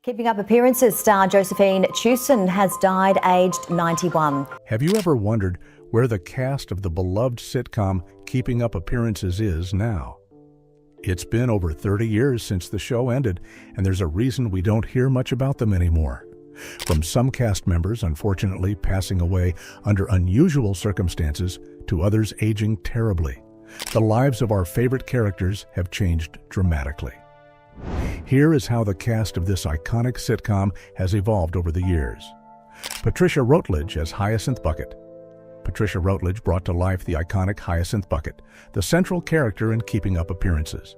Keeping Up Appearances star Josephine Tewson has died aged 91. Have you ever wondered where the cast of the beloved sitcom Keeping Up Appearances is now? It's been over 30 years since the show ended, and there's a reason we don't hear much about them anymore. From some cast members unfortunately passing away under unusual circumstances to others aging terribly, the lives of our favorite characters have changed dramatically. Here is how the cast of this iconic sitcom has evolved over the years. Patricia Routledge as Hyacinth Bucket. Patricia Routledge brought to life the iconic Hyacinth Bucket, the central character in Keeping Up Appearances.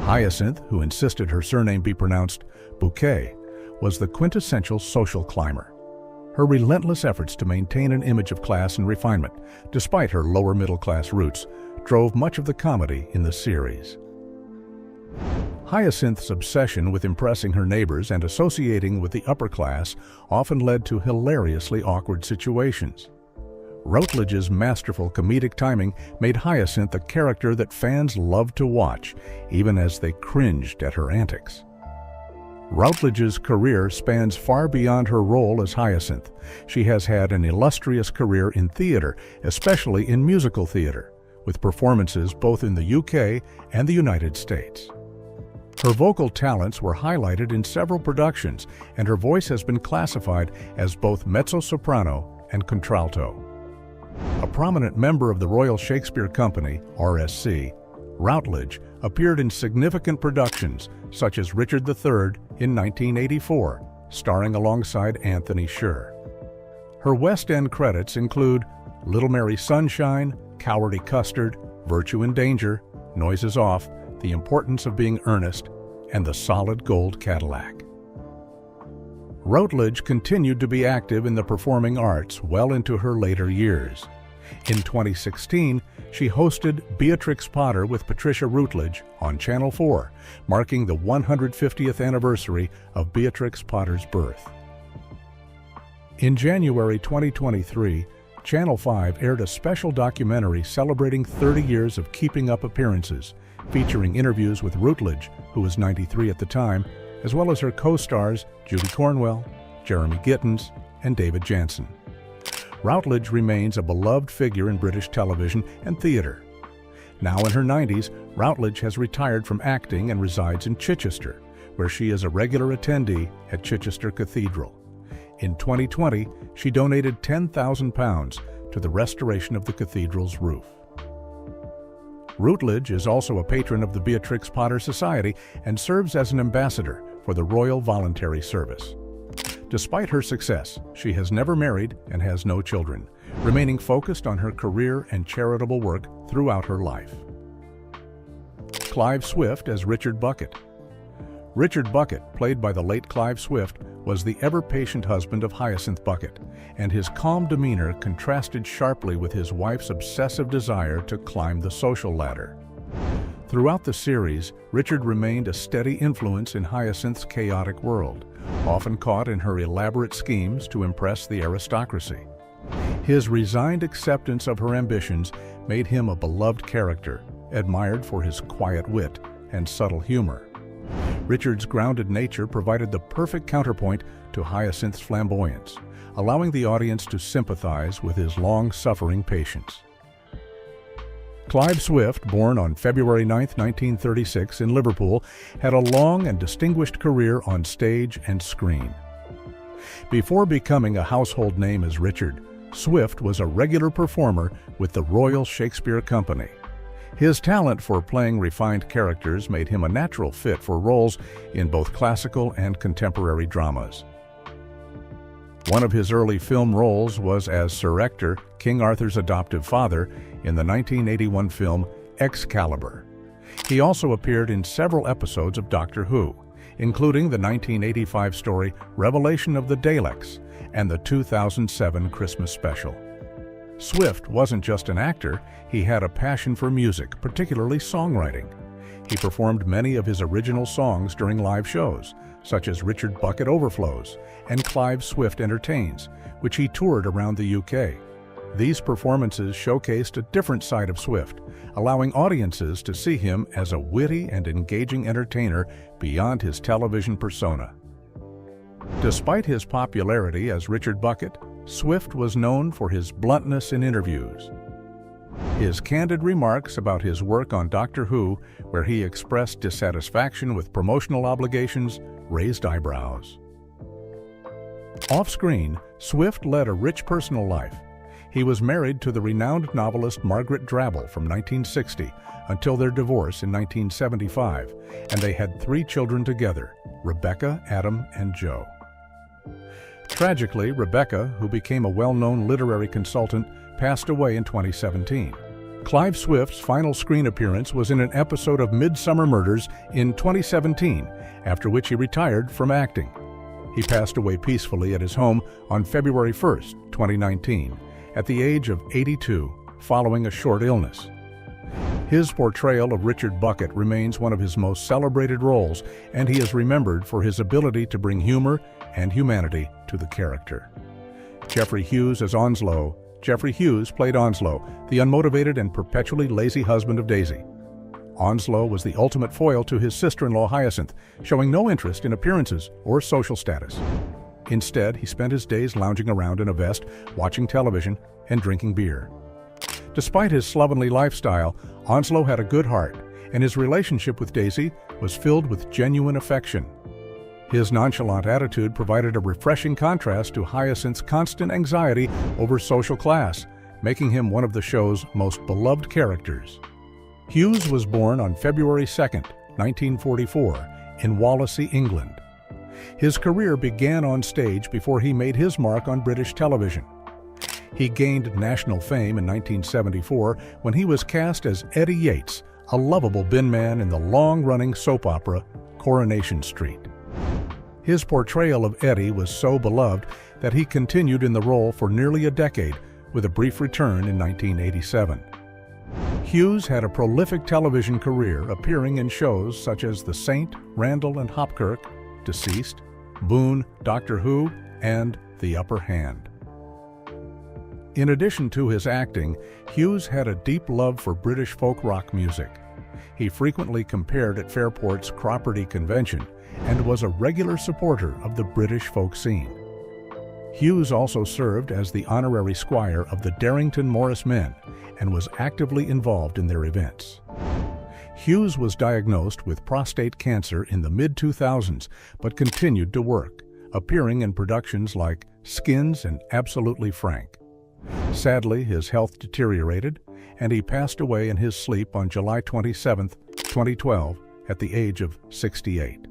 Hyacinth, who insisted her surname be pronounced Bucket, was the quintessential social climber. Her relentless efforts to maintain an image of class and refinement, despite her lower middle-class roots, drove much of the comedy in the series. Hyacinth's obsession with impressing her neighbors and associating with the upper class often led to hilariously awkward situations. Routledge's masterful comedic timing made Hyacinth a character that fans loved to watch, even as they cringed at her antics. Routledge's career spans far beyond her role as Hyacinth. She has had an illustrious career in theater, especially in musical theater, with performances both in the UK and the United States. Her vocal talents were highlighted in several productions, and her voice has been classified as both mezzo-soprano and contralto. A prominent member of the Royal Shakespeare Company, RSC, Routledge appeared in significant productions such as Richard III in 1984, starring alongside Anthony Sher. Her West End credits include Little Mary Sunshine, Cowardy Custard, Virtue and Danger, Noises Off, The Importance of Being Earnest, and The Solid Gold Cadillac. Routledge continued to be active in the performing arts well into her later years. In 2016, she hosted Beatrix Potter with Patricia Routledge on Channel 4, marking the 150th anniversary of Beatrix Potter's birth. In January 2023, Channel 5 aired a special documentary celebrating 30 years of Keeping Up Appearances, featuring interviews with Routledge, who was 93 at the time, as well as her co-stars Judy Cornwell, Jeremy Gittins, and David Janssen. Routledge remains a beloved figure in British television and theater. Now in her 90s, Routledge has retired from acting and resides in Chichester, where she is a regular attendee at Chichester Cathedral. In 2020, she donated £10,000 to the restoration of the cathedral's roof. Routledge is also a patron of the Beatrix Potter Society and serves as an ambassador for the Royal Voluntary Service. Despite her success, she has never married and has no children, remaining focused on her career and charitable work throughout her life. Clive Swift as Richard Bucket. Richard Bucket, played by the late Clive Swift, was the ever-patient husband of Hyacinth Bucket, and his calm demeanor contrasted sharply with his wife's obsessive desire to climb the social ladder. Throughout the series, Richard remained a steady influence in Hyacinth's chaotic world, often caught in her elaborate schemes to impress the aristocracy. His resigned acceptance of her ambitions made him a beloved character, admired for his quiet wit and subtle humor. Richard's grounded nature provided the perfect counterpoint to Hyacinth's flamboyance, allowing the audience to sympathize with his long-suffering patience. Clive Swift, born on February 9, 1936 in Liverpool, had a long and distinguished career on stage and screen. Before becoming a household name as Richard, Swift was a regular performer with the Royal Shakespeare Company. His talent for playing refined characters made him a natural fit for roles in both classical and contemporary dramas. One of his early film roles was as Sir Ector, King Arthur's adoptive father, in the 1981 film Excalibur. He also appeared in several episodes of Doctor Who, including the 1985 story Revelation of the Daleks and the 2007 Christmas special. Swift wasn't just an actor, he had a passion for music, particularly songwriting. He performed many of his original songs during live shows, such as Richard Bucket Overflows and Clive Swift Entertains, which he toured around the UK. These performances showcased a different side of Swift, allowing audiences to see him as a witty and engaging entertainer beyond his television persona. Despite his popularity as Richard Bucket, Swift was known for his bluntness in interviews. His candid remarks about his work on Doctor Who, where he expressed dissatisfaction with promotional obligations, raised eyebrows. Off-screen, Swift led a rich personal life. He was married to the renowned novelist Margaret Drabble from 1960 until their divorce in 1975, and they had 3 children together, Rebecca, Adam, and Joe. Tragically, Rebecca, who became a well-known literary consultant, passed away in 2017. Clive Swift's final screen appearance was in an episode of Midsummer Murders in 2017, after which he retired from acting. He passed away peacefully at his home on February 1, 2019, at the age of 82, following a short illness. His portrayal of Richard Bucket remains one of his most celebrated roles, and he is remembered for his ability to bring humor and humanity to the character. Geoffrey Hughes as Onslow. Geoffrey Hughes played Onslow, the unmotivated and perpetually lazy husband of Daisy. Onslow was the ultimate foil to his sister-in-law Hyacinth, showing no interest in appearances or social status. Instead, he spent his days lounging around in a vest, watching television, and drinking beer. Despite his slovenly lifestyle, Onslow had a good heart, and his relationship with Daisy was filled with genuine affection. His nonchalant attitude provided a refreshing contrast to Hyacinth's constant anxiety over social class, making him one of the show's most beloved characters. Hughes was born on February 2, 1944, in Wallasey, England. His career began on stage before he made his mark on British television. He gained national fame in 1974 when he was cast as Eddie Yates, a lovable bin man in the long-running soap opera Coronation Street. His portrayal of Eddie was so beloved that he continued in the role for nearly a decade, with a brief return in 1987. Hughes had a prolific television career, appearing in shows such as The Saint, Randall and Hopkirk, Deceased, Boone, Doctor Who, and The Upper Hand. In addition to his acting, Hughes had a deep love for British folk rock music. He frequently compared at Fairport's Cropperty Convention and was a regular supporter of the British folk scene. Hughes also served as the honorary squire of the Darrington Morris Men and was actively involved in their events. Hughes was diagnosed with prostate cancer in the mid-2000s, but continued to work, appearing in productions like Skins and Absolutely Frank. Sadly, his health deteriorated, and he passed away in his sleep on July 27, 2012, at the age of 68.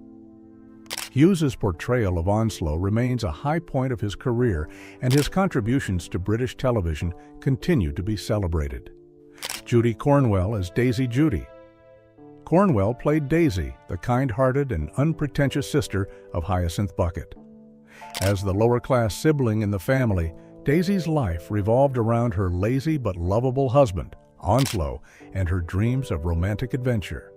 Hughes's portrayal of Onslow remains a high point of his career, and his contributions to British television continue to be celebrated. Judy Cornwell as Daisy Judy. Cornwell played Daisy, the kind-hearted and unpretentious sister of Hyacinth Bucket. As the lower-class sibling in the family, Daisy's life revolved around her lazy but lovable husband, Onslow, and her dreams of romantic adventure.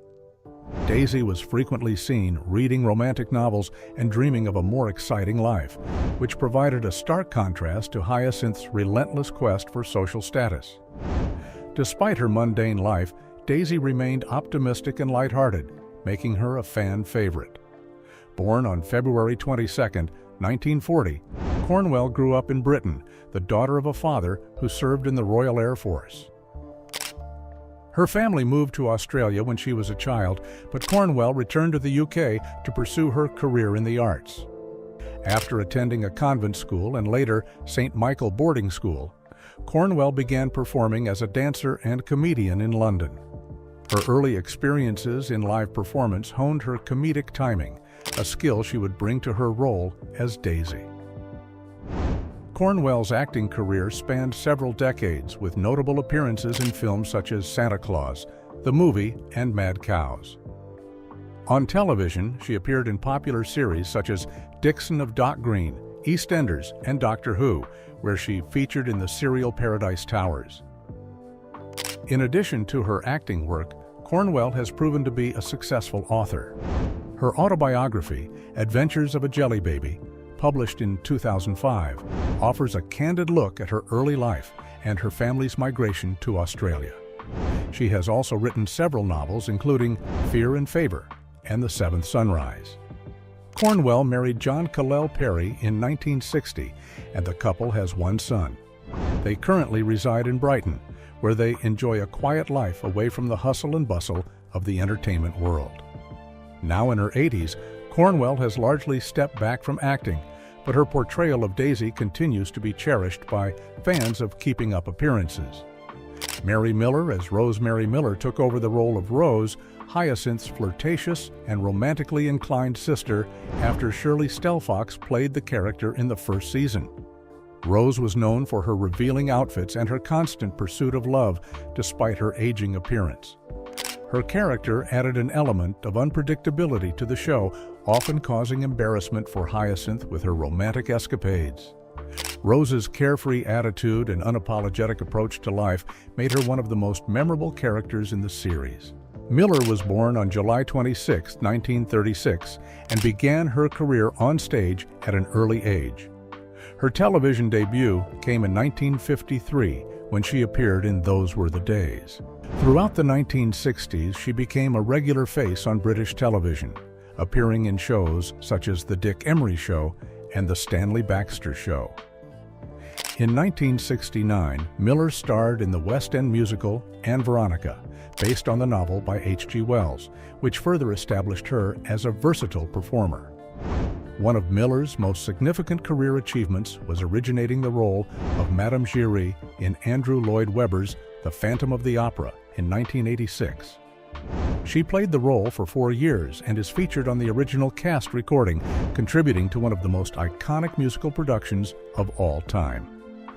Daisy was frequently seen reading romantic novels and dreaming of a more exciting life, which provided a stark contrast to Hyacinth's relentless quest for social status. Despite her mundane life, Daisy remained optimistic and lighthearted, making her a fan favorite. Born on February 22, 1940, Cornwell grew up in Britain, the daughter of a father who served in the Royal Air Force. Her family moved to Australia when she was a child, but Cornwell returned to the UK to pursue her career in the arts. After attending a convent school and later St. Michael boarding school, Cornwell began performing as a dancer and comedian in London. Her early experiences in live performance honed her comedic timing, a skill she would bring to her role as Daisy. Cornwell's acting career spanned several decades, with notable appearances in films such as Santa Claus, The Movie, and Mad Cows. On television, she appeared in popular series such as Dixon of Dock Green, EastEnders, and Doctor Who, where she featured in the serial Paradise Towers. In addition to her acting work, Cornwell has proven to be a successful author. Her autobiography, Adventures of a Jelly Baby, published in 2005, offers a candid look at her early life and her family's migration to Australia. She has also written several novels, including Fear and Favor and The Seventh Sunrise. Cornwell married John Callel Perry in 1960, and the couple has one son. They currently reside in Brighton, where they enjoy a quiet life away from the hustle and bustle of the entertainment world. Now in her 80s, Cornwell has largely stepped back from acting, but her portrayal of Daisy continues to be cherished by fans of Keeping Up Appearances. Mary Miller as Rosemary Miller took over the role of Rose, Hyacinth's flirtatious and romantically inclined sister, after Shirley Stelfox played the character in the first season. Rose was known for her revealing outfits and her constant pursuit of love, despite her aging appearance. Her character added an element of unpredictability to the show, often causing embarrassment for Hyacinth with her romantic escapades. Rose's carefree attitude and unapologetic approach to life made her one of the most memorable characters in the series. Miller was born on July 26, 1936, and began her career on stage at an early age. Her television debut came in 1953 when she appeared in Those Were the Days. Throughout the 1960s, she became a regular face on British television, appearing in shows such as The Dick Emery Show and The Stanley Baxter Show. In 1969, Miller starred in the West End musical Anne Veronica, based on the novel by H.G. Wells, which further established her as a versatile performer. One of Miller's most significant career achievements was originating the role of Madame Giry in Andrew Lloyd Webber's The Phantom of the Opera in 1986. She played the role for 4 years and is featured on the original cast recording, contributing to one of the most iconic musical productions of all time.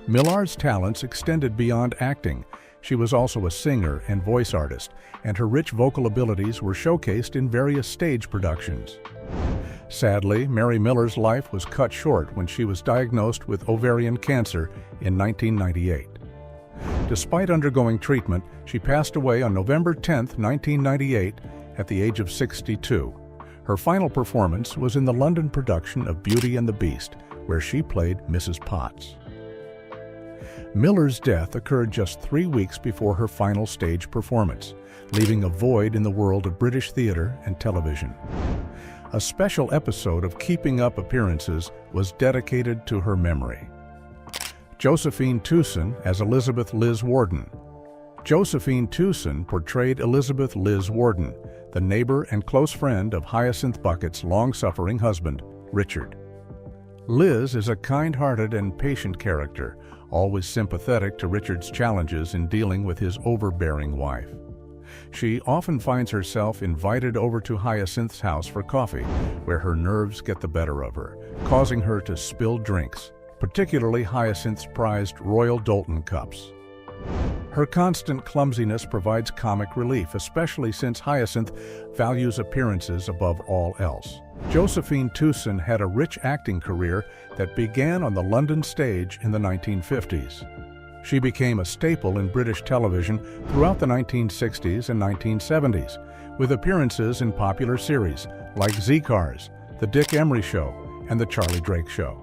Millar's talents extended beyond acting. She was also a singer and voice artist, and her rich vocal abilities were showcased in various stage productions. Sadly, Mary Miller's life was cut short when she was diagnosed with ovarian cancer in 1998. Despite undergoing treatment, she passed away on November 10, 1998, at the age of 62. Her final performance was in the London production of Beauty and the Beast, where she played Mrs. Potts. Miller's death occurred just 3 weeks before her final stage performance, leaving a void in the world of British theatre and television. A special episode of Keeping Up Appearances was dedicated to her memory. Josephine Tewson as Elizabeth Liz Warden. Josephine Tewson portrayed Elizabeth Liz Warden, the neighbor and close friend of Hyacinth Bucket's long-suffering husband, Richard. Liz is a kind-hearted and patient character, always sympathetic to Richard's challenges in dealing with his overbearing wife. She often finds herself invited over to Hyacinth's house for coffee, where her nerves get the better of her, causing her to spill drinks, particularly Hyacinth's prized Royal Doulton cups. Her constant clumsiness provides comic relief, especially since Hyacinth values appearances above all else. Josephine Tewson had a rich acting career that began on the London stage in the 1950s. She became a staple in British television throughout the 1960s and 1970s, with appearances in popular series like Z-Cars, The Dick Emery Show, and The Charlie Drake Show.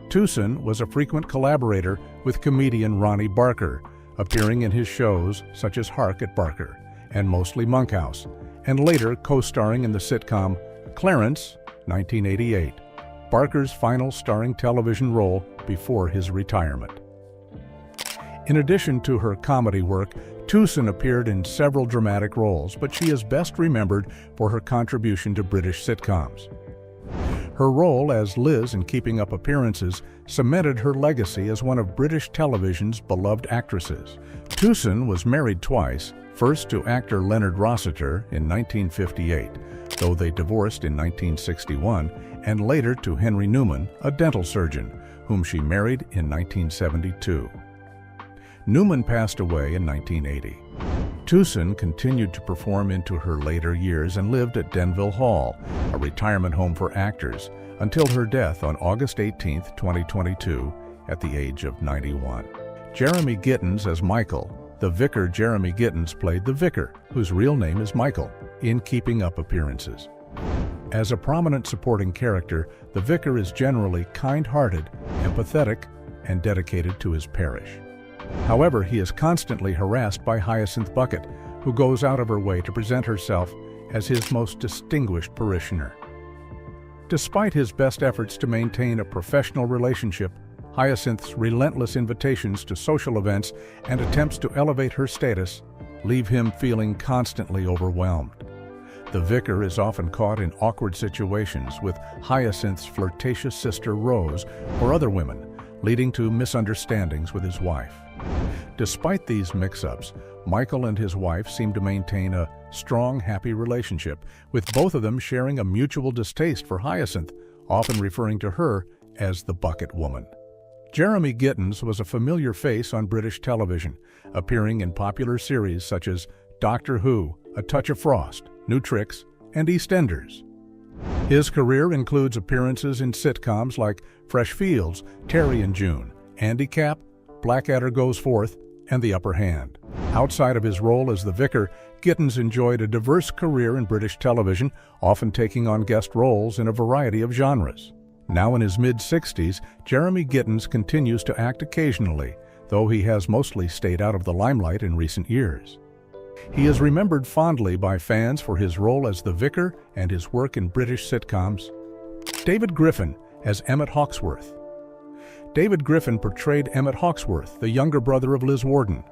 Tewson was a frequent collaborator with comedian Ronnie Barker, appearing in his shows such as Hark at Barker and Mostly Monkhouse, and later co-starring in the sitcom Clarence, 1988, Barker's final starring television role before his retirement. In addition to her comedy work, Tewson appeared in several dramatic roles, but she is best remembered for her contribution to British sitcoms. Her role as Liz in Keeping Up Appearances cemented her legacy as one of British television's beloved actresses. Tewson was married twice, first to actor Leonard Rossiter in 1958, though they divorced in 1961, and later to Henry Newman, a dental surgeon, whom she married in 1972. Newman passed away in 1980. Tewson continued to perform into her later years and lived at Denville Hall, a retirement home for actors, until her death on August 18, 2022, at the age of 91. Jeremy Gittins as Michael. The vicar Jeremy Gittins played the vicar, whose real name is Michael, in Keeping Up Appearances. As a prominent supporting character, the vicar is generally kind-hearted, empathetic, and dedicated to his parish. However, he is constantly harassed by Hyacinth Bucket, who goes out of her way to present herself as his most distinguished parishioner. Despite his best efforts to maintain a professional relationship, Hyacinth's relentless invitations to social events and attempts to elevate her status leave him feeling constantly overwhelmed. The vicar is often caught in awkward situations with Hyacinth's flirtatious sister Rose or other women, leading to misunderstandings with his wife. Despite these mix-ups, Michael and his wife seem to maintain a strong, happy relationship, with both of them sharing a mutual distaste for Hyacinth, often referring to her as the Bucket Woman. Jeremy Gittins was a familiar face on British television, appearing in popular series such as Doctor Who, A Touch of Frost, New Tricks, and EastEnders. His career includes appearances in sitcoms like Fresh Fields, Terry and June, Andy Capp, Blackadder Goes Forth, and The Upper Hand. Outside of his role as the vicar, Gittins enjoyed a diverse career in British television, often taking on guest roles in a variety of genres. Now in his mid-60s, Jeremy Gittins continues to act occasionally, though he has mostly stayed out of the limelight in recent years. He is remembered fondly by fans for his role as the vicar and his work in British sitcoms. David Griffin as Emmett Hawksworth. David Griffin portrayed Emmett Hawksworth, the younger brother of Liz Warden.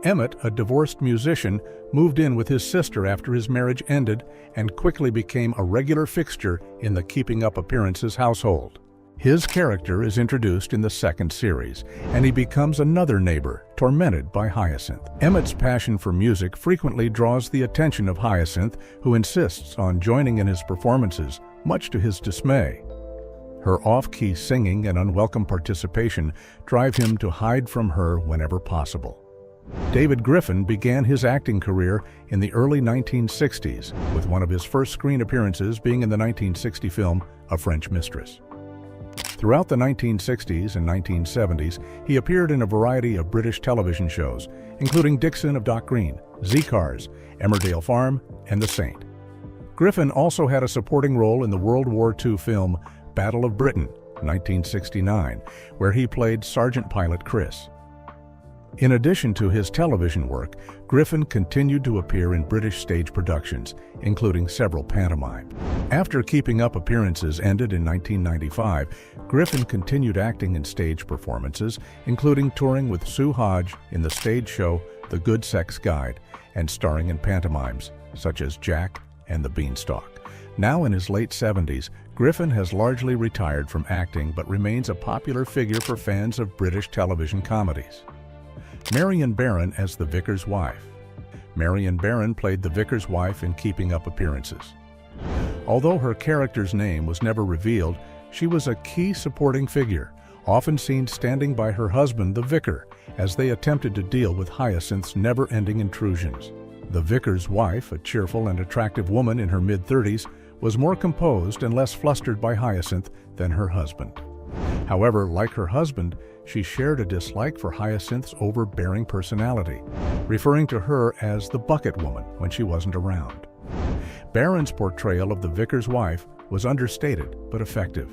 Emmett, a divorced musician, moved in with his sister after his marriage ended and quickly became a regular fixture in the Keeping Up Appearances household. His character is introduced in the second series, and he becomes another neighbor, tormented by Hyacinth. Emmett's passion for music frequently draws the attention of Hyacinth, who insists on joining in his performances, much to his dismay. Her off-key singing and unwelcome participation drive him to hide from her whenever possible. David Griffin began his acting career in the early 1960s, with one of his first screen appearances being in the 1960 film A French Mistress. Throughout the 1960s and 1970s, he appeared in a variety of British television shows, including Dixon of Dock Green, Z-Cars, Emmerdale Farm, and The Saint. Griffin also had a supporting role in the World War II film Battle of Britain, 1969, where he played Sergeant Pilot Chris. In addition to his television work, Griffin continued to appear in British stage productions, including several pantomimes. After Keeping Up Appearances ended in 1995, Griffin continued acting in stage performances, including touring with Sue Hodge in the stage show The Good Sex Guide, and starring in pantomimes such as Jack and the Beanstalk. Now in his late 70s, Griffin has largely retired from acting but remains a popular figure for fans of British television comedies. Marion Barron as the vicar's wife. Marion Barron played the vicar's wife in Keeping Up Appearances. Although her character's name was never revealed, she was a key supporting figure, often seen standing by her husband, the vicar, as they attempted to deal with Hyacinth's never-ending intrusions. The vicar's wife, a cheerful and attractive woman in her mid-30s, was more composed and less flustered by Hyacinth than her husband. However, like her husband, she shared a dislike for Hyacinth's overbearing personality, referring to her as the Bucket Woman when she wasn't around. Barron's portrayal of the vicar's wife was understated but effective,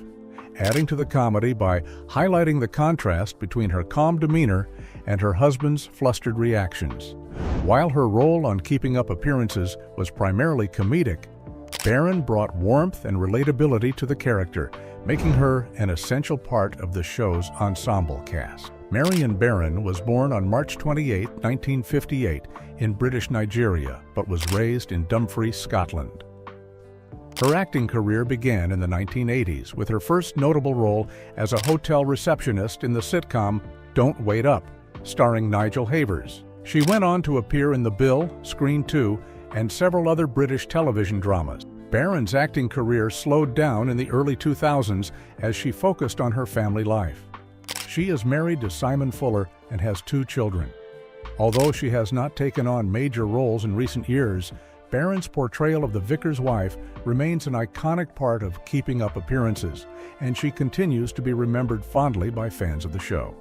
adding to the comedy by highlighting the contrast between her calm demeanor and her husband's flustered reactions. While her role on Keeping Up Appearances was primarily comedic, Barron brought warmth and relatability to the character, making her an essential part of the show's ensemble cast. Marion Barron was born on March 28, 1958, in British Nigeria, but was raised in Dumfries, Scotland. Her acting career began in the 1980s with her first notable role as a hotel receptionist in the sitcom Don't Wait Up, starring Nigel Havers. She went on to appear in The Bill, Screen 2, and several other British television dramas. Barron's acting career slowed down in the early 2000s as she focused on her family life. She is married to Simon Fuller and has 2 children. Although she has not taken on major roles in recent years, Barron's portrayal of the vicar's wife remains an iconic part of Keeping Up Appearances, and she continues to be remembered fondly by fans of the show.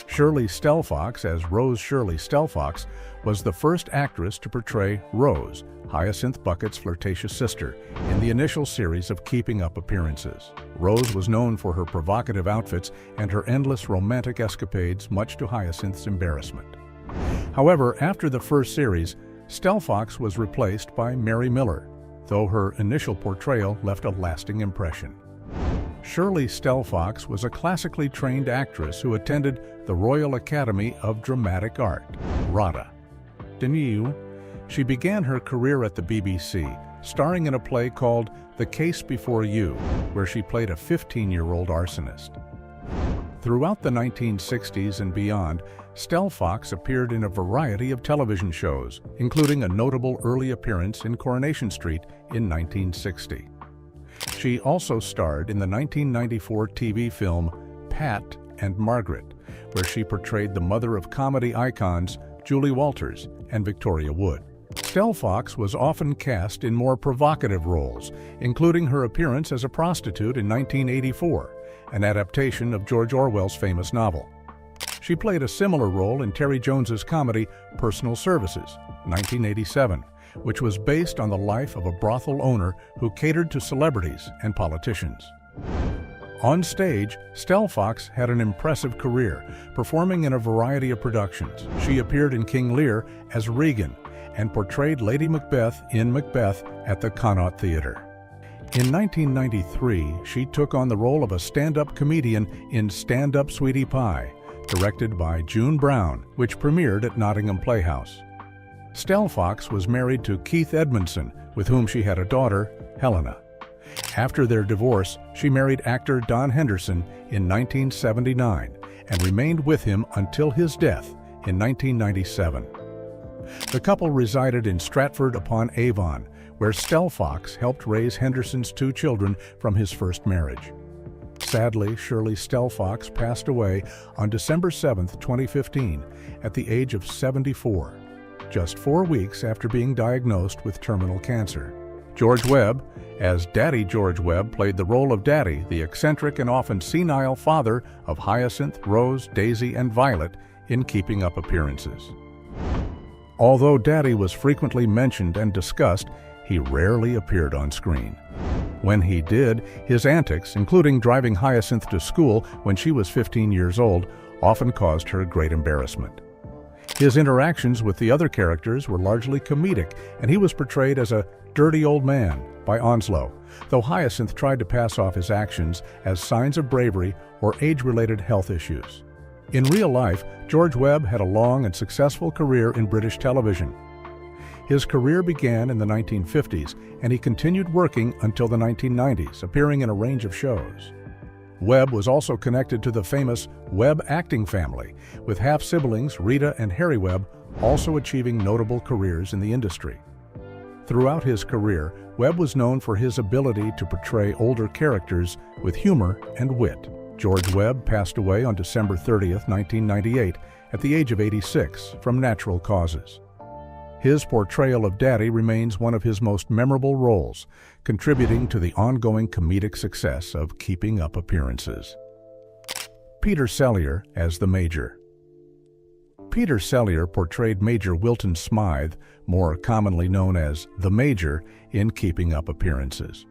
Shirley Stelfox, as Rose Shirley Stelfox, was the first actress to portray Rose, Hyacinth Bucket's flirtatious sister, in the initial series of Keeping Up Appearances. Rose was known for her provocative outfits and her endless romantic escapades, much to Hyacinth's embarrassment. However, after the first series, Stelfox was replaced by Mary Miller. though her initial portrayal left a lasting impression. Shirley Stelfox was a classically trained actress who attended the Royal Academy of Dramatic Art, RADA. She began her career at the BBC, starring in a play called The Case Before You, where she played a 15-year-old arsonist. Throughout the 1960s and beyond, Stelfox appeared in a variety of television shows, including a notable early appearance in Coronation Street in 1960. She also starred in the 1994 TV film Pat and Margaret, where she portrayed the mother of comedy icons Julie Walters and Victoria Wood. Stelfox was often cast in more provocative roles, including her appearance as a prostitute in 1984, an adaptation of George Orwell's famous novel. She played a similar role in Terry Jones's comedy Personal Services, 1987, which was based on the life of a brothel owner who catered to celebrities and politicians. On stage, Stelfox had an impressive career, performing in a variety of productions. She appeared in King Lear as Regan and portrayed Lady Macbeth in Macbeth at the Connaught Theatre. In 1993, she took on the role of a stand-up comedian in Stand Up Sweetie Pie, directed by June Brown, which premiered at Nottingham Playhouse. Stelfox was married to Keith Edmondson, with whom she had a daughter, Helena. After their divorce, she married actor Don Henderson in 1979 and remained with him until his death in 1997. The couple resided in Stratford-upon-Avon, where Stelfox helped raise Henderson's 2 children from his first marriage. Sadly, Shirley Stelfox passed away on December 7, 2015, at the age of 74, just 4 weeks after being diagnosed with terminal cancer. George Webb, as Daddy George Webb, played the role of Daddy, the eccentric and often senile father of Hyacinth, Rose, Daisy, and Violet in Keeping Up Appearances. Although Daddy was frequently mentioned and discussed, he rarely appeared on screen. When he did, his antics, including driving Hyacinth to school when she was 15 years old, often caused her great embarrassment. His interactions with the other characters were largely comedic, and he was portrayed as a dirty old man by Onslow, though Hyacinth tried to pass off his actions as signs of bravery or age-related health issues. In real life, George Webb had a long and successful career in British television. His career began in the 1950s, and he continued working until the 1990s, appearing in a range of shows. Webb was also connected to the famous Webb acting family, with half-siblings Rita and Harry Webb also achieving notable careers in the industry. Throughout his career, Webb was known for his ability to portray older characters with humor and wit. George Webb passed away on December 30, 1998, at the age of 86, from natural causes. His portrayal of Daddy remains one of his most memorable roles, contributing to the ongoing comedic success of Keeping Up Appearances. Peter Sellier as the Major. Peter Sellier portrayed Major Wilton Smythe, more commonly known as the Major, in Keeping Up Appearances.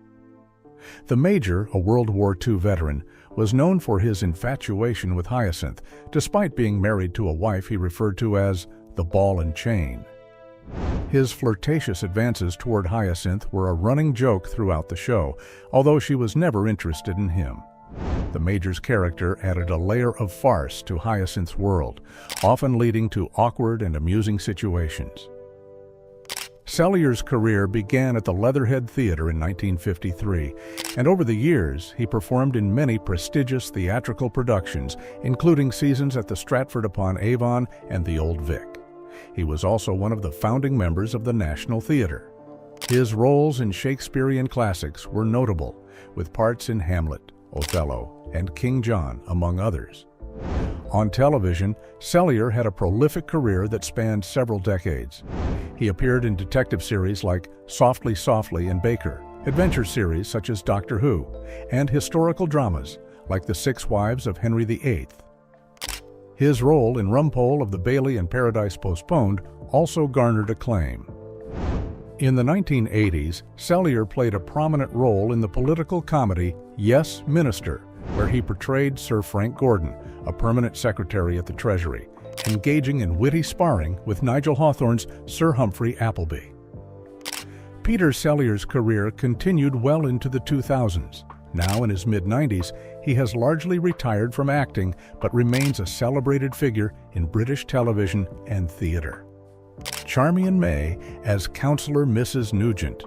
The Major, a World War II veteran, was known for his infatuation with Hyacinth, despite being married to a wife he referred to as the ball and chain. His flirtatious advances toward Hyacinth were a running joke throughout the show, although she was never interested in him. The Major's character added a layer of farce to Hyacinth's world, often leading to awkward and amusing situations. Sellier's career began at the Leatherhead Theatre in 1953, and over the years he performed in many prestigious theatrical productions, including seasons at the Stratford-upon-Avon and the Old Vic. He was also one of the founding members of the National Theatre. His roles in Shakespearean classics were notable, with parts in Hamlet, Othello, and King John, among others. On television, Sellier had a prolific career that spanned several decades. He appeared in detective series like Softly Softly and Baker, adventure series such as Doctor Who, and historical dramas like The Six Wives of Henry VIII. His role in Rumpole of the Bailey and Paradise Postponed also garnered acclaim. In the 1980s, Sellier played a prominent role in the political comedy Yes, Minister, where he portrayed Sir Frank Gordon, a permanent secretary at the Treasury, engaging in witty sparring with Nigel Hawthorne's Sir Humphrey Appleby. Peter Sellier's career continued well into the 2000s. Now in his mid-90s, he has largely retired from acting, but remains a celebrated figure in British television and theatre. Charmian May as Councillor Mrs. Nugent.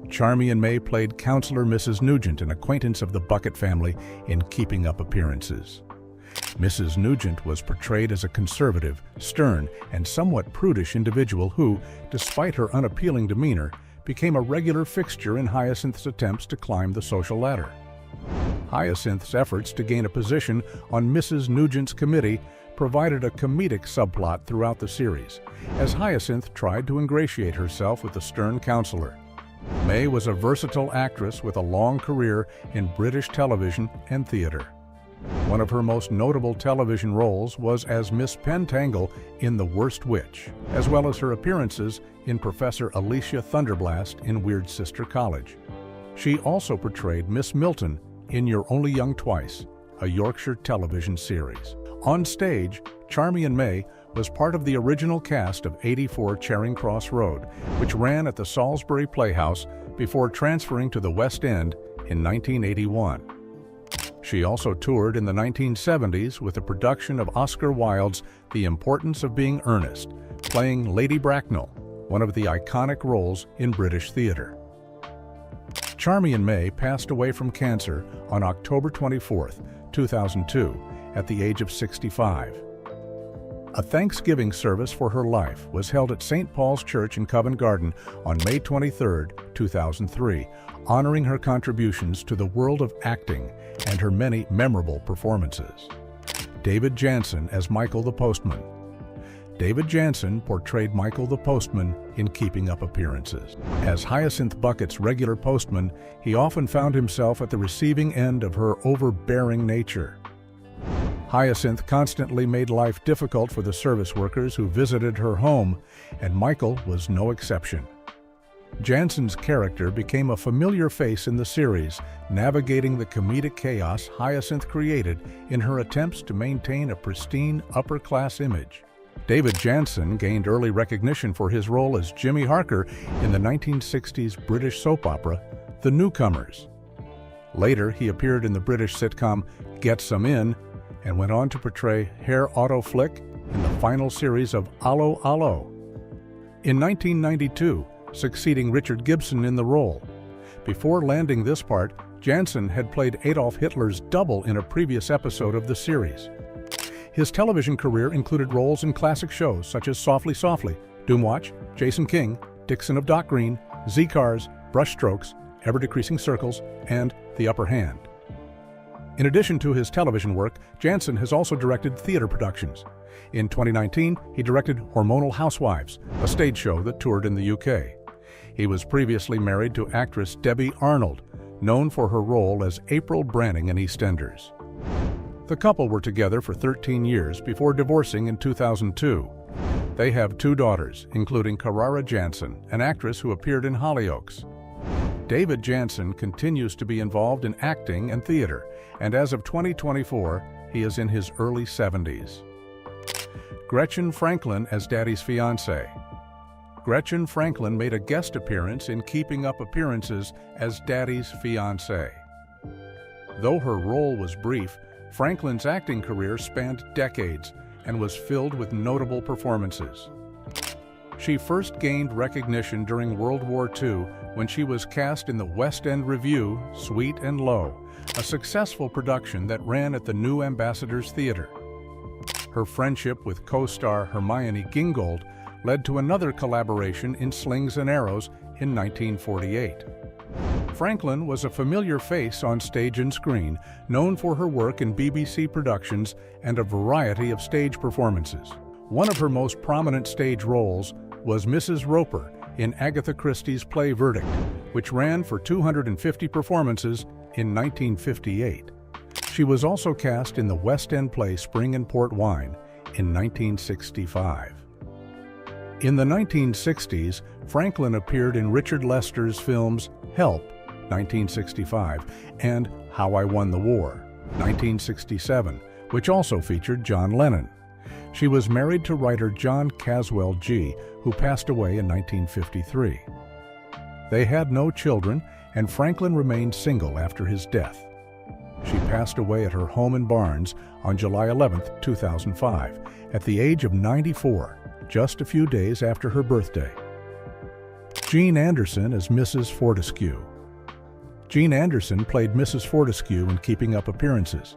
Charmian May played Councillor Mrs. Nugent, an acquaintance of the Bucket family, in Keeping Up Appearances. Mrs. Nugent was portrayed as a conservative, stern, and somewhat prudish individual who, despite her unappealing demeanor, became a regular fixture in Hyacinth's attempts to climb the social ladder. Hyacinth's efforts to gain a position on Mrs. Nugent's committee provided a comedic subplot throughout the series, as Hyacinth tried to ingratiate herself with the stern counselor. May was a versatile actress with a long career in British television and theatre. One of her most notable television roles was as Miss Pentangle in The Worst Witch, as well as her appearances in Professor Alicia Thunderblast in Weird Sister College. She also portrayed Miss Milton in You're Only Young Twice, a Yorkshire television series. On stage, Charmian May was part of the original cast of 84 Charing Cross Road, which ran at the Salisbury Playhouse before transferring to the West End in 1981. She also toured in the 1970s with a production of Oscar Wilde's The Importance of Being Earnest, playing Lady Bracknell, one of the iconic roles in British theatre. Charmian May passed away from cancer on October 24, 2002, at the age of 65. A Thanksgiving service for her life was held at St. Paul's Church in Covent Garden on May 23, 2003, honoring her contributions to the world of acting and her many memorable performances. David Jansen as Michael the Postman. David Jansen portrayed Michael the Postman in Keeping Up Appearances. As Hyacinth Bucket's regular postman, he often found himself at the receiving end of her overbearing nature. Hyacinth constantly made life difficult for the service workers who visited her home, and Michael was no exception. Jansen's character became a familiar face in the series, navigating the comedic chaos Hyacinth created in her attempts to maintain a pristine, upper-class image. David Jansen gained early recognition for his role as Jimmy Harker in the 1960s British soap opera, The Newcomers. Later, he appeared in the British sitcom Get Some In, and went on to portray Herr Otto Flick in the final series of Allo Allo. In 1992, succeeding Richard Gibson in the role. Before landing this part, Jansen had played Adolf Hitler's double in a previous episode of the series. His television career included roles in classic shows such as Softly Softly, Doomwatch, Jason King, Dixon of Dock Green, Z-Cars, Brushstrokes, Ever Decreasing Circles, and The Upper Hand. In addition to his television work, Jansen has also directed theater productions. In 2019, he directed Hormonal Housewives, a stage show that toured in the UK. He was previously married to actress Debbie Arnold, known for her role as April Branning in EastEnders. The couple were together for 13 years before divorcing in 2002. They have 2 daughters, including Carrara Jansen, an actress who appeared in Hollyoaks. David Jansen continues to be involved in acting and theater, and as of 2024, he is in his early 70s. Gretchen Franklin as Daddy's fiancée. Gretchen Franklin made a guest appearance in Keeping Up Appearances as Daddy's fiancée. Though her role was brief, Franklin's acting career spanned decades and was filled with notable performances. She first gained recognition during World War II when she was cast in the West End revue Sweet and Low, a successful production that ran at the New Ambassadors Theatre. Her friendship with co-star Hermione Gingold led to another collaboration in Slings and Arrows in 1948. Franklin was a familiar face on stage and screen, known for her work in BBC productions and a variety of stage performances. One of her most prominent stage roles was Mrs. Roper in Agatha Christie's play Verdict, which ran for 250 performances in 1958. She was also cast in the West End play Spring and Port Wine in 1965. In the 1960s, Franklin appeared in Richard Lester's films Help, 1965, and How I Won the War, 1967, which also featured John Lennon. She was married to writer John Caswell Gee, who passed away in 1953. They had no children, and Franklin remained single after his death. She passed away at her home in Barnes on July 11, 2005, at the age of 94, just a few days after her birthday. Jean Anderson as Mrs. Fortescue. Jean Anderson played Mrs. Fortescue in Keeping Up Appearances.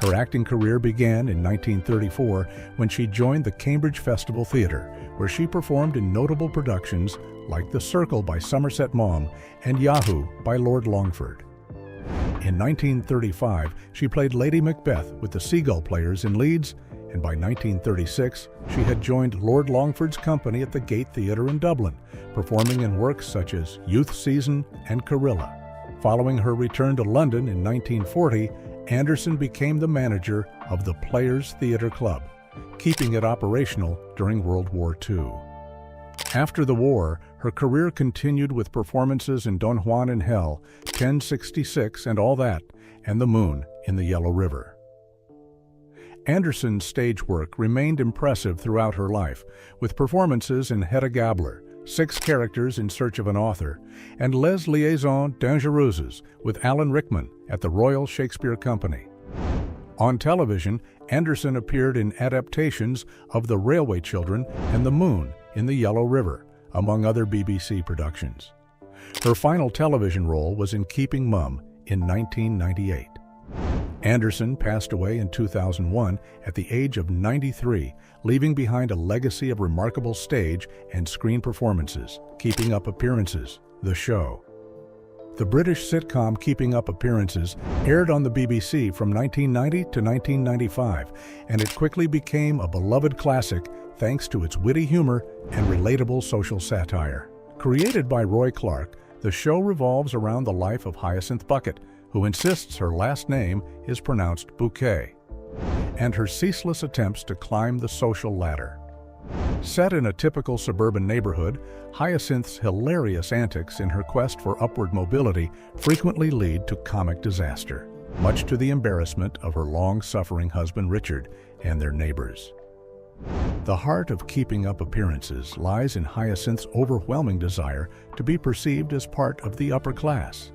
Her acting career began in 1934 when she joined the Cambridge Festival Theatre, where she performed in notable productions like The Circle by Somerset Maugham and Yahoo by Lord Longford. In 1935, she played Lady Macbeth with the Seagull Players in Leeds, and by 1936, she had joined Lord Longford's company at the Gate Theatre in Dublin, performing in works such as Youth Season and Carilla. Following her return to London in 1940, Anderson became the manager of the Players Theatre Club, keeping it operational during World War II. After the war, her career continued with performances in Don Juan in Hell, 1066 and All That, and The Moon in the Yellow River. Anderson's stage work remained impressive throughout her life, with performances in Hedda Gabler, Six Characters in Search of an Author, and Les Liaisons Dangereuses with Alan Rickman at the Royal Shakespeare Company. On television, Anderson appeared in adaptations of The Railway Children and The Moon in the Yellow River, among other BBC productions. Her final television role was in Keeping Mum in 1998. Anderson passed away in 2001 at the age of 93, leaving behind a legacy of remarkable stage and screen performances. Keeping Up Appearances, the show. The British sitcom Keeping Up Appearances aired on the BBC from 1990 to 1995, and it quickly became a beloved classic thanks to its witty humor and relatable social satire. Created by Roy Clark, the show revolves around the life of Hyacinth Bucket, who insists her last name is pronounced Bouquet, and her ceaseless attempts to climb the social ladder. Set in a typical suburban neighborhood, Hyacinth's hilarious antics in her quest for upward mobility frequently lead to comic disaster, much to the embarrassment of her long-suffering husband Richard and their neighbors. The heart of Keeping Up Appearances lies in Hyacinth's overwhelming desire to be perceived as part of the upper class.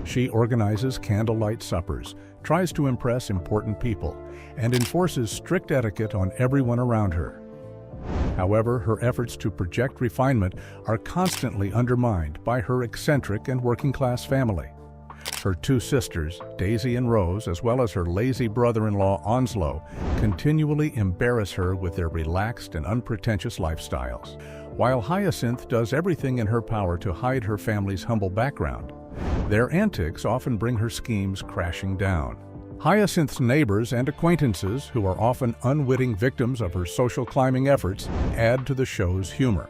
She organizes candlelight suppers, tries to impress important people, and enforces strict etiquette on everyone around her. However, her efforts to project refinement are constantly undermined by her eccentric and working-class family. Her two sisters, Daisy and Rose, as well as her lazy brother-in-law, Onslow, continually embarrass her with their relaxed and unpretentious lifestyles. While Hyacinth does everything in her power to hide her family's humble background, their antics often bring her schemes crashing down. Hyacinth's neighbors and acquaintances, who are often unwitting victims of her social climbing efforts, add to the show's humor.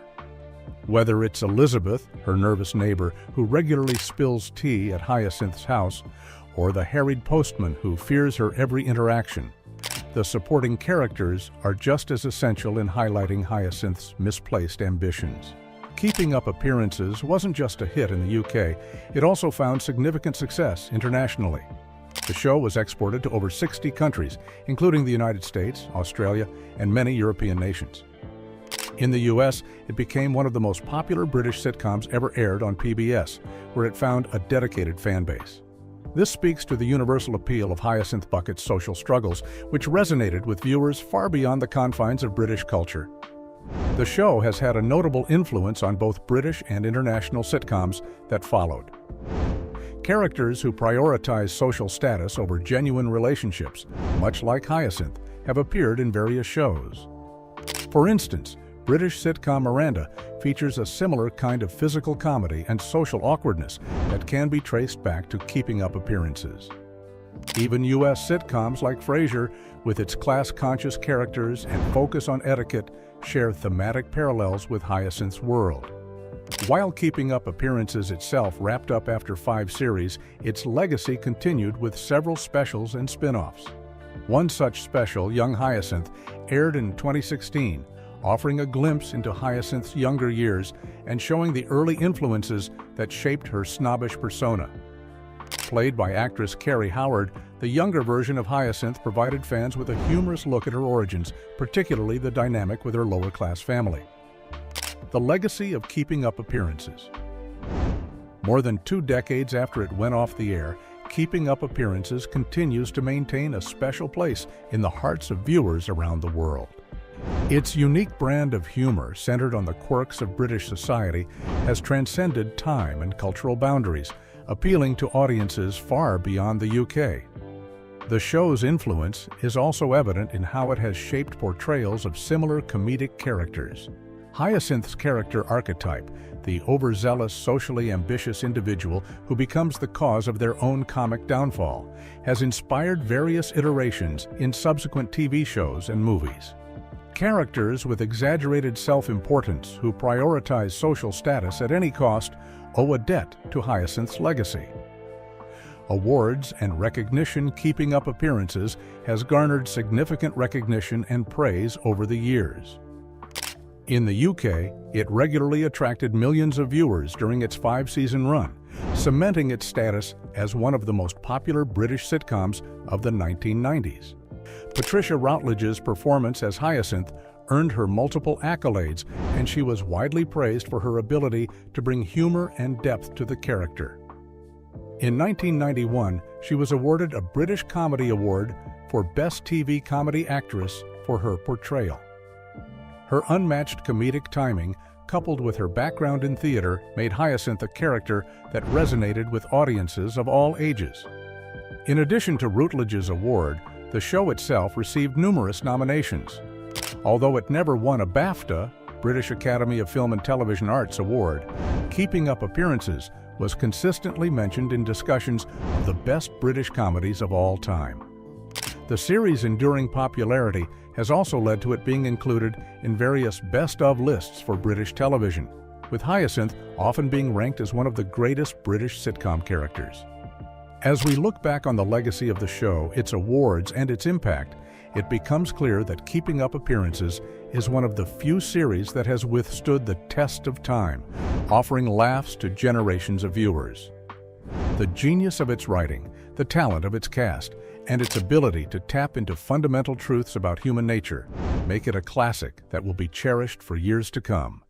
Whether it's Elizabeth, her nervous neighbor who regularly spills tea at Hyacinth's house, or the harried postman who fears her every interaction, the supporting characters are just as essential in highlighting Hyacinth's misplaced ambitions. Keeping Up Appearances wasn't just a hit in the UK, it also found significant success internationally. The show was exported to over 60 countries, including the United States, Australia, and many European nations. In the US, it became one of the most popular British sitcoms ever aired on PBS, where it found a dedicated fan base. This speaks to the universal appeal of Hyacinth Bucket's social struggles, which resonated with viewers far beyond the confines of British culture. The show has had a notable influence on both British and international sitcoms that followed. Characters who prioritize social status over genuine relationships, much like Hyacinth, have appeared in various shows. For instance, British sitcom Miranda features a similar kind of physical comedy and social awkwardness that can be traced back to Keeping Up Appearances. Even U.S. sitcoms like Frasier, with its class-conscious characters and focus on etiquette, share thematic parallels with Hyacinth's world. While Keeping Up Appearances itself wrapped up after 5 series, its legacy continued with several specials and spin-offs. One such special, Young Hyacinth, aired in 2016, offering a glimpse into Hyacinth's younger years and showing the early influences that shaped her snobbish persona. Played by actress Carrie Howard, the younger version of Hyacinth provided fans with a humorous look at her origins, particularly the dynamic with her lower-class family. The legacy of Keeping Up Appearances. More than 2 decades after it went off the air, Keeping Up Appearances continues to maintain a special place in the hearts of viewers around the world. Its unique brand of humor, centered on the quirks of British society, has transcended time and cultural boundaries, appealing to audiences far beyond the UK. The show's influence is also evident in how it has shaped portrayals of similar comedic characters. Hyacinth's character archetype, the overzealous, socially ambitious individual who becomes the cause of their own comic downfall, has inspired various iterations in subsequent TV shows and movies. Characters with exaggerated self-importance who prioritize social status at any cost owe a debt to Hyacinth's legacy. Awards and recognition. Keeping Up Appearances has garnered significant recognition and praise over the years. In the UK, it regularly attracted millions of viewers during its 5-season run, cementing its status as one of the most popular British sitcoms of the 1990s. Patricia Routledge's performance as Hyacinth earned her multiple accolades, and she was widely praised for her ability to bring humor and depth to the character. In 1991, she was awarded a British Comedy Award for Best TV Comedy Actress for her portrayal. Her unmatched comedic timing, coupled with her background in theater, made Hyacinth a character that resonated with audiences of all ages. In addition to Routledge's award, the show itself received numerous nominations. Although it never won a BAFTA, British Academy of Film and Television Arts Award, Keeping Up Appearances was consistently mentioned in discussions of the best British comedies of all time. The series' enduring popularity has also led to it being included in various best-of lists for British television, with Hyacinth often being ranked as one of the greatest British sitcom characters. As we look back on the legacy of the show, its awards, and its impact, it becomes clear that Keeping Up Appearances is one of the few series that has withstood the test of time, offering laughs to generations of viewers. The genius of its writing, the talent of its cast, and its ability to tap into fundamental truths about human nature make it a classic that will be cherished for years to come.